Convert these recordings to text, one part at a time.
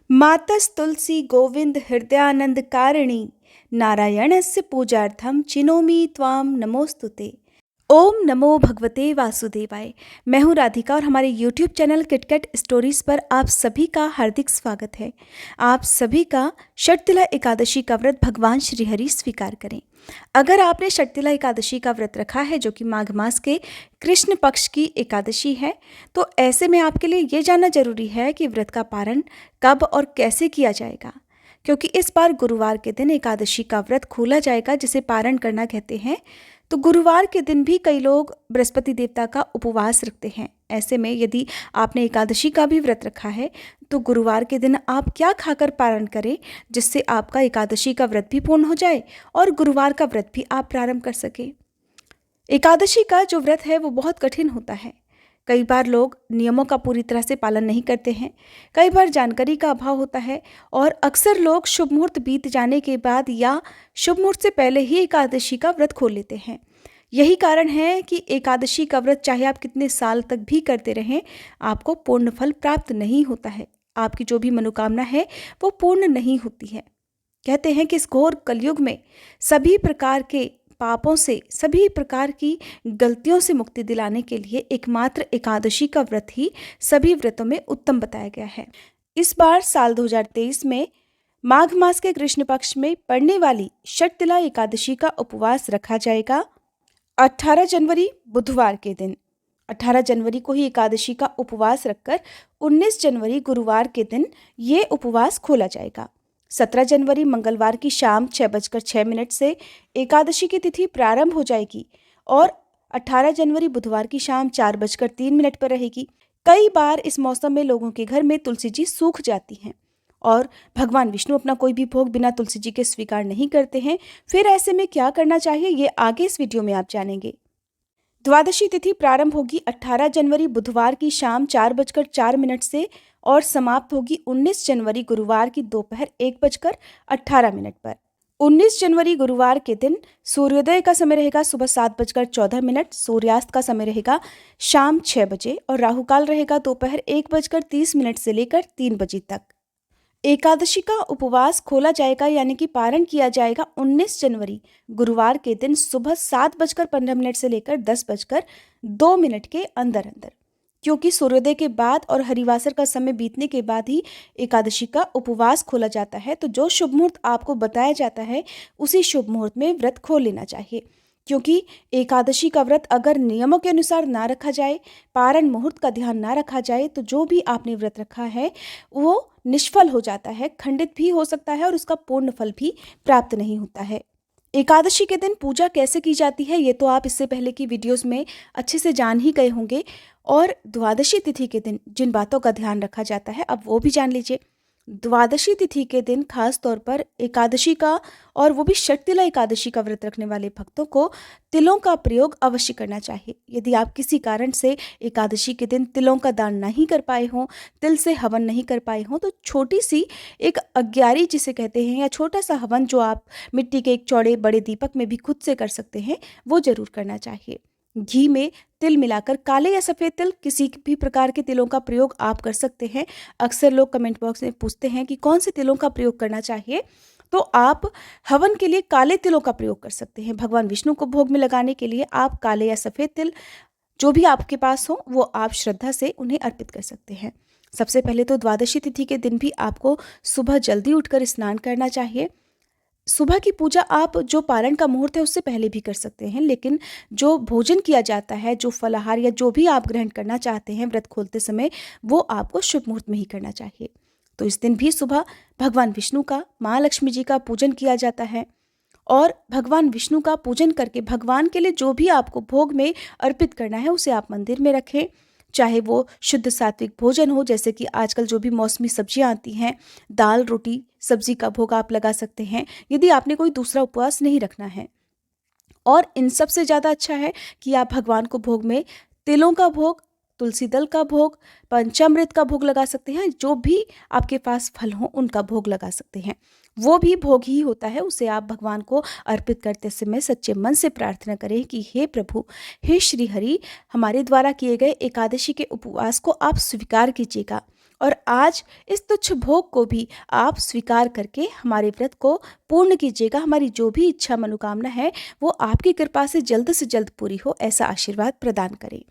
मातस्तुलसी गोविंद हृदयानंद कारिणी नारायणस्य पूजार्थम चिनोमि त्वां नमोस्तुते। ओम नमो भगवते वासुदेवाय। मैं हूँ राधिका और हमारे YouTube चैनल किटकैट स्टोरीज पर आप सभी का हार्दिक स्वागत है। आप सभी का षटतिला एकादशी का व्रत भगवान श्रीहरि स्वीकार करें। अगर आपने षटतिला एकादशी का व्रत रखा है, जो कि माघ मास के कृष्ण पक्ष की एकादशी है, तो ऐसे में आपके लिए ये जानना जरूरी है कि व्रत का पारण कब और कैसे किया जाएगा, क्योंकि इस बार गुरुवार के दिन एकादशी का व्रत खोला जाएगा, जिसे पारण करना कहते हैं। तो गुरुवार के दिन भी कई लोग बृहस्पति देवता का उपवास रखते हैं। ऐसे में यदि आपने एकादशी का भी व्रत रखा है, तो गुरुवार के दिन आप क्या खाकर पारण करें, जिससे आपका एकादशी का व्रत भी पूर्ण हो जाए और गुरुवार का व्रत भी आप प्रारंभ कर सके। एकादशी का जो व्रत है वो बहुत कठिन होता है। कई बार लोग नियमों का पूरी तरह से पालन नहीं करते हैं, कई बार जानकारी का अभाव होता है, और अक्सर लोग शुभ मुहूर्त बीत जाने के बाद या शुभ मुहूर्त से पहले ही एकादशी का व्रत खोल लेते हैं। यही कारण है कि एकादशी का व्रत चाहे आप कितने साल तक भी करते रहें, आपको पूर्ण फल प्राप्त नहीं होता है। आपकी जो भी मनोकामना है वो पूर्ण नहीं होती है। कहते हैं कि इस घोर कलयुग में सभी प्रकार के पापों से, सभी प्रकार की गलतियों से मुक्ति दिलाने के लिए एकमात्र एकादशी का व्रत ही सभी व्रतों में उत्तम बताया गया है। इस बार साल 2023 में माघ मास के कृष्ण पक्ष में पड़ने वाली षटतिला एकादशी का उपवास रखा जाएगा 18 जनवरी बुधवार के दिन। 18 जनवरी को ही एकादशी का उपवास रखकर 19 जनवरी गुरुवार के दिन ये उपवास खोला जाएगा। 17 जनवरी मंगलवार की शाम 6:06 से एकादशी की तिथि प्रारंभ हो जाएगी और 18 जनवरी बुधवार की शाम 4:03 पर रहेगी। कई बार इस मौसम में लोगों के घर में तुलसी जी सूख जाती हैं और भगवान विष्णु अपना कोई भी भोग बिना तुलसी जी के स्वीकार नहीं करते हैं। फिर ऐसे में क्या करना चाहिए, ये आगे इस वीडियो में आप जानेंगे। द्वादशी तिथि प्रारंभ होगी 18 जनवरी बुधवार की शाम 4:04 से और समाप्त होगी 19 जनवरी गुरुवार की दोपहर 1:18 पर। 19 जनवरी गुरुवार के दिन सूर्योदय का समय रहेगा सुबह 7:14, सूर्यास्त का समय रहेगा शाम 6 बजे और राहु काल रहेगा दोपहर 1:30 से लेकर 3 बजे तक। एकादशी का उपवास खोला जाएगा यानी कि पारण किया जाएगा 19 जनवरी गुरुवार के दिन सुबह 7:15 से लेकर 10:02 के अंदर अंदर, क्योंकि सूर्योदय के बाद और हरिवासर का समय बीतने के बाद ही एकादशी का उपवास खोला जाता है। तो जो शुभ मुहूर्त आपको बताया जाता है उसी शुभ मुहूर्त में व्रत खोल लेना चाहिए, क्योंकि एकादशी का व्रत अगर नियमों के अनुसार ना रखा जाए, पारण मुहूर्त का ध्यान ना रखा जाए, तो जो भी आपने व्रत रखा है वो निष्फल हो जाता है, खंडित भी हो सकता है और उसका पूर्ण फल भी प्राप्त नहीं होता है। एकादशी के दिन पूजा कैसे की जाती है ये तो आप इससे पहले की वीडियोस में अच्छे से जान ही गए होंगे, और द्वादशी तिथि के दिन जिन बातों का ध्यान रखा जाता है अब वो भी जान लीजिए। द्वादशी तिथि के दिन खास तौर पर एकादशी का, और वो भी षटतिला एकादशी का व्रत रखने वाले भक्तों को तिलों का प्रयोग अवश्य करना चाहिए। यदि आप किसी कारण से एकादशी के दिन तिलों का दान नहीं कर पाए हों, तिल से हवन नहीं कर पाए हों, तो छोटी सी एक अग्यारी जिसे कहते हैं, या छोटा सा हवन जो आप मिट्टी के एक चौड़े बड़े दीपक में भी खुद से कर सकते हैं, वो जरूर करना चाहिए। घी में तिल मिलाकर, काले या सफ़ेद तिल, किसी भी प्रकार के तिलों का प्रयोग आप कर सकते हैं। अक्सर लोग कमेंट बॉक्स में पूछते हैं कि कौन से तिलों का प्रयोग करना चाहिए, तो आप हवन के लिए काले तिलों का प्रयोग कर सकते हैं। भगवान विष्णु को भोग में लगाने के लिए आप काले या सफ़ेद तिल जो भी आपके पास हो वो आप श्रद्धा से उन्हें अर्पित कर सकते हैं। सबसे पहले तो द्वादशी तिथि के दिन भी आपको सुबह जल्दी उठकर स्नान करना चाहिए। सुबह की पूजा आप जो पारण का मुहूर्त है उससे पहले भी कर सकते हैं, लेकिन जो भोजन किया जाता है, जो फलाहार या जो भी आप ग्रहण करना चाहते हैं व्रत खोलते समय, वो आपको शुभ मुहूर्त में ही करना चाहिए। तो इस दिन भी सुबह भगवान विष्णु का, माँ लक्ष्मी जी का पूजन किया जाता है, और भगवान विष्णु का पूजन करके भगवान के लिए जो भी आपको भोग में अर्पित करना है उसे आप मंदिर में रखें। चाहे वो शुद्ध सात्विक भोजन हो, जैसे कि आजकल जो भी मौसमी सब्जियां आती हैं, दाल रोटी सब्जी का भोग आप लगा सकते हैं, यदि आपने कोई दूसरा उपवास नहीं रखना है। और इन सब से ज़्यादा अच्छा है कि आप भगवान को भोग में तिलों का भोग, तुलसी दल का भोग, पंचामृत का भोग लगा सकते हैं। जो भी आपके पास फल हो उनका भोग लगा सकते हैं। वो भी भोग ही होता है, उसे आप भगवान को अर्पित करते समय सच्चे मन से प्रार्थना करें कि हे प्रभु, हे श्री हरि, हमारे द्वारा किए गए एकादशी के उपवास को आप स्वीकार कीजिएगा और आज इस तुच्छ भोग को भी आप स्वीकार करके हमारे व्रत को पूर्ण कीजिएगा। हमारी जो भी इच्छा मनोकामना है वो आपकी कृपा से जल्द पूरी हो, ऐसा आशीर्वाद प्रदान करें।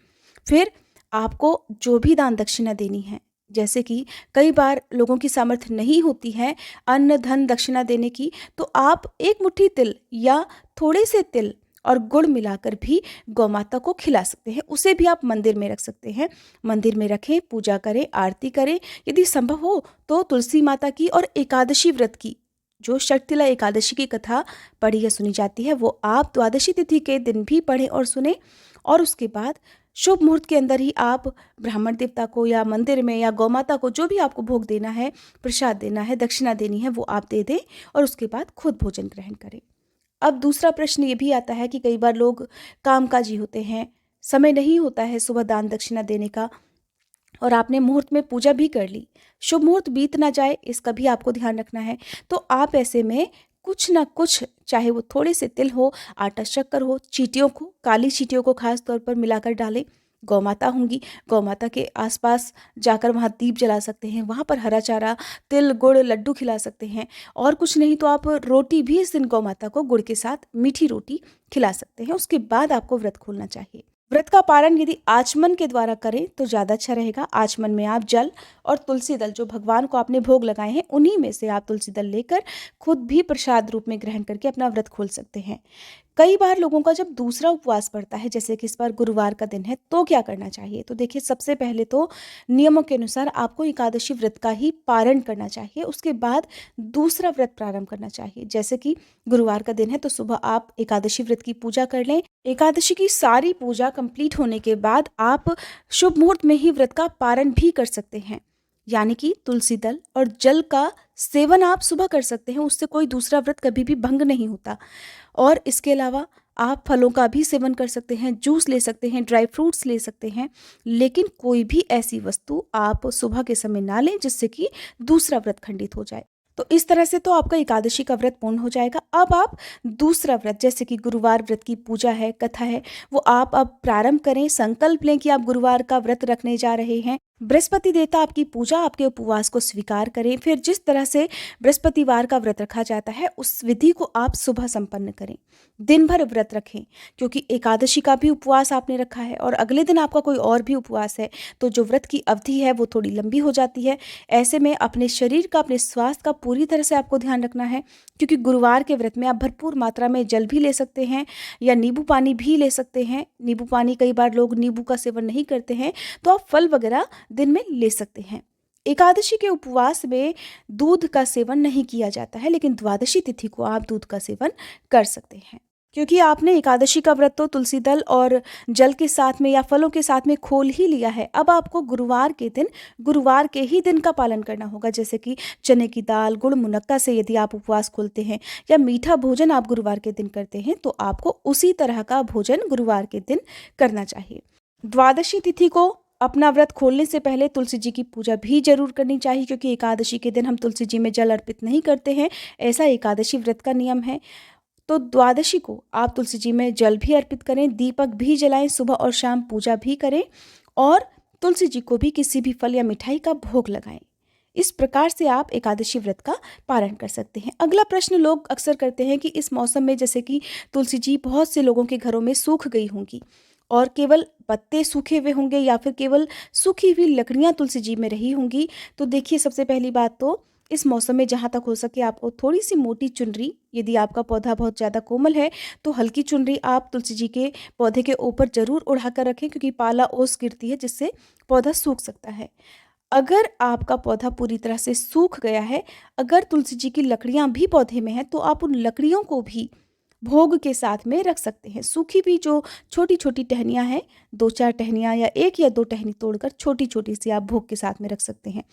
फिर आपको जो भी दान दक्षिणा देनी है, जैसे कि कई बार लोगों की सामर्थ्य नहीं होती है अन्न धन दक्षिणा देने की, तो आप एक मुट्ठी तिल या थोड़े से तिल और गुड़ मिलाकर भी गौ माता को खिला सकते हैं। उसे भी आप मंदिर में रख सकते हैं। मंदिर में रखें, पूजा करें, आरती करें। यदि संभव हो तो तुलसी माता की और एकादशी व्रत की, जो शक्तिला एकादशी की कथा पढ़ी या सुनी जाती है, वो आप द्वादशी तिथि के दिन भी पढ़ें और सुने। और उसके बाद शुभ मुहूर्त के अंदर ही आप ब्राह्मण देवता को या मंदिर में या गौ माता को जो भी आपको भोग देना है, प्रसाद देना है, दक्षिणा देनी है, वो आप दे दें और उसके बाद खुद भोजन ग्रहण करें। अब दूसरा प्रश्न ये भी आता है कि कई बार लोग कामकाजी होते हैं, समय नहीं होता है सुबह दान दक्षिणा देने का, और आपने मुहूर्त में पूजा भी कर ली, शुभ मुहूर्त बीत ना जाए, इसका भी आपको ध्यान रखना है। तो आप ऐसे में कुछ ना कुछ, चाहे वो थोड़े से तिल हो, आटा शक्कर हो, चींटियों को, काली चींटियों को खास तौर पर मिलाकर डालें। गौ माता होंगी, गौ माता के आसपास जाकर वहाँ दीप जला सकते हैं, वहाँ पर हरा चारा, तिल गुड़ लड्डू खिला सकते हैं। और कुछ नहीं तो आप रोटी भी इस दिन गौ माता को गुड़ के साथ मीठी रोटी खिला सकते हैं। उसके बाद आपको व्रत खोलना चाहिए। व्रत का पारण यदि आचमन के द्वारा करें तो ज़्यादा अच्छा रहेगा। आचमन में आप जल और तुलसी दल, जो भगवान को आपने भोग लगाए हैं, उन्हीं में से आप तुलसी दल लेकर खुद भी प्रसाद रूप में ग्रहण करके अपना व्रत खोल सकते हैं। कई बार लोगों का जब दूसरा उपवास पड़ता है, जैसे कि इस बार गुरुवार का दिन है, तो क्या करना चाहिए? तो देखिए, सबसे पहले तो नियमों के अनुसार आपको एकादशी व्रत का ही पारण करना चाहिए। उसके बाद दूसरा व्रत प्रारंभ करना चाहिए। जैसे कि गुरुवार का दिन है तो सुबह आप एकादशी व्रत की पूजा कर लें। एकादशी की सारी पूजा कंप्लीट होने के बाद आप शुभ मुहूर्त में ही व्रत का पारण भी कर सकते हैं, यानी कि तुलसी दल और जल का सेवन आप सुबह कर सकते हैं। उससे कोई दूसरा व्रत कभी भी भंग नहीं होता। और इसके अलावा आप फलों का भी सेवन कर सकते हैं, जूस ले सकते हैं, ड्राई फ्रूट्स ले सकते हैं, लेकिन कोई भी ऐसी वस्तु आप सुबह के समय ना लें जिससे कि दूसरा व्रत खंडित हो जाए। तो इस तरह से तो आपका एकादशी का व्रत पूर्ण हो जाएगा। अब आप दूसरा व्रत, जैसे कि गुरुवार व्रत की पूजा है, कथा है, वो आप अब प्रारंभ करें। संकल्प लें कि आप गुरुवार का व्रत रखने जा रहे हैं। बृहस्पति देवता आपकी पूजा, आपके उपवास को स्वीकार करें। फिर जिस तरह से बृहस्पतिवार का व्रत रखा जाता है, उस विधि को आप सुबह संपन्न करें। दिन भर व्रत रखें, क्योंकि एकादशी का भी उपवास आपने रखा है और अगले दिन आपका कोई और भी उपवास है, तो जो व्रत की अवधि है वो थोड़ी लंबी हो जाती है। ऐसे में अपने शरीर का, अपने स्वास्थ्य का पूरी तरह से आपको ध्यान रखना है, क्योंकि गुरुवार के व्रत में आप भरपूर मात्रा में जल भी ले सकते हैं या नींबू पानी भी ले सकते हैं। नींबू पानी, कई बार लोग नींबू का सेवन नहीं करते हैं, तो आप फल वगैरह दिन में ले सकते हैं। एकादशी के उपवास में दूध का सेवन नहीं किया जाता है, लेकिन द्वादशी तिथि को आप दूध का सेवन कर सकते हैं, क्योंकि आपने एकादशी का व्रत तो तुलसी दल और जल के साथ में या फलों के साथ में खोल ही लिया है। अब आपको गुरुवार के दिन, गुरुवार के ही दिन का पालन करना होगा। जैसे कि चने की दाल, गुड़, मुनक्का से यदि आप उपवास खोलते हैं या मीठा भोजन आप गुरुवार के दिन करते हैं, तो आपको उसी तरह का भोजन गुरुवार के दिन करना चाहिए। द्वादशी तिथि को अपना व्रत खोलने से पहले तुलसी जी की पूजा भी जरूर करनी चाहिए, क्योंकि एकादशी के दिन हम तुलसी जी में जल अर्पित नहीं करते हैं, ऐसा एकादशी व्रत का नियम है। तो द्वादशी को आप तुलसी जी में जल भी अर्पित करें, दीपक भी जलाएं, सुबह और शाम पूजा भी करें और तुलसी जी को भी किसी भी फल या मिठाई का भोग लगाएं। इस प्रकार से आप एकादशी व्रत का पारण कर सकते हैं। अगला प्रश्न लोग अक्सर करते हैं कि इस मौसम में, जैसे कि तुलसी जी बहुत से लोगों के घरों में सूख गई होंगी और केवल पत्ते सूखे हुए होंगे या फिर केवल सूखी हुई लकड़ियां तुलसी जी में रही होंगी। तो देखिए, सबसे पहली बात तो इस मौसम में जहाँ तक हो सके आपको थोड़ी सी मोटी चुनरी, यदि आपका पौधा बहुत ज़्यादा कोमल है तो हल्की चुनरी आप तुलसी जी के पौधे के ऊपर ज़रूर उड़ा कर रखें, क्योंकि पाला ओस गिरती है जिससे पौधा सूख सकता है। अगर आपका पौधा पूरी तरह से सूख गया है, अगर तुलसी जी की लकड़ियाँ भी पौधे में हैं, तो आप उन लकड़ियों को भी भोग के साथ में रख सकते हैं। सूखी भी जो छोटी छोटी टहनियाँ हैं, 2-4 टहनियाँ या 1 या 2 टहनी तोड़कर छोटी छोटी सी आप भोग के साथ में रख सकते हैं।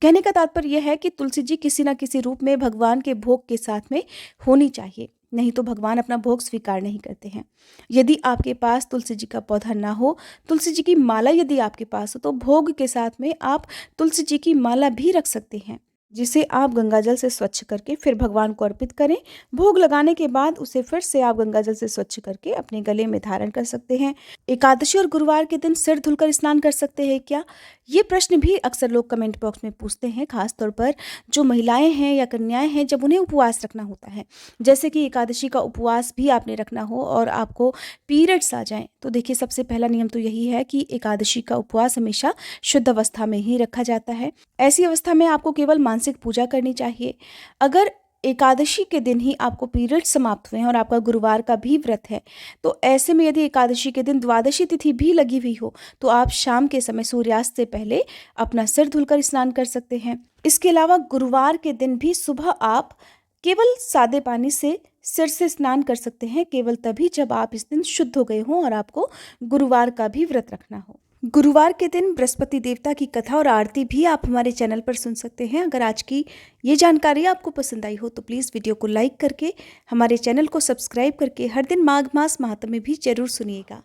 कहने का तात्पर्य यह है कि तुलसी जी किसी न किसी रूप में भगवान के भोग के साथ में होनी चाहिए, नहीं तो भगवान अपना भोग स्वीकार नहीं करते हैं। यदि आपके पास तुलसी जी का पौधा ना हो, तुलसी जी की माला यदि आपके पास हो, तो भोग के साथ में आप तुलसी जी की माला भी रख सकते हैं। जिसे आप गंगाजल से स्वच्छ करके फिर भगवान को अर्पित करें। भोग लगाने के बाद उसे फिर से आप गंगाजल से स्वच्छ करके अपने गले में धारण कर सकते हैं। एकादशी और गुरुवार के दिन सिर धुलकर स्नान कर सकते हैं क्या? ये प्रश्न भी अक्सर लोग कमेंट बॉक्स में पूछते हैं, खासतौर पर जो महिलाएं हैं या कन्याएं हैं, जब उन्हें उपवास रखना होता है। जैसे कि एकादशी का उपवास भी आपने रखना हो और आपको पीरियड्स आ जाएं, तो देखिए सबसे पहला नियम तो यही है कि एकादशी का उपवास हमेशा शुद्ध अवस्था में ही रखा जाता है। ऐसी अवस्था में आपको केवल मानसिक पूजा करनी चाहिए। अगर एकादशी के दिन ही आपको पीरियड समाप्त हुए हैं और आपका गुरुवार का भी व्रत है, तो ऐसे में यदि एकादशी के दिन द्वादशी तिथि भी लगी हुई हो, तो आप शाम के समय सूर्यास्त से पहले अपना सिर धुलकर स्नान कर सकते हैं। इसके अलावा गुरुवार के दिन भी सुबह आप केवल सादे पानी से सिर से स्नान कर सकते हैं, केवल तभी जब आप इस दिन शुद्ध हो गए हों और आपको गुरुवार का भी व्रत रखना हो। गुरुवार के दिन बृहस्पति देवता की कथा और आरती भी आप हमारे चैनल पर सुन सकते हैं। अगर आज की ये जानकारी आपको पसंद आई हो तो प्लीज़ वीडियो को लाइक करके हमारे चैनल को सब्सक्राइब करके हर दिन माघ मास महात्म्य भी जरूर सुनिएगा।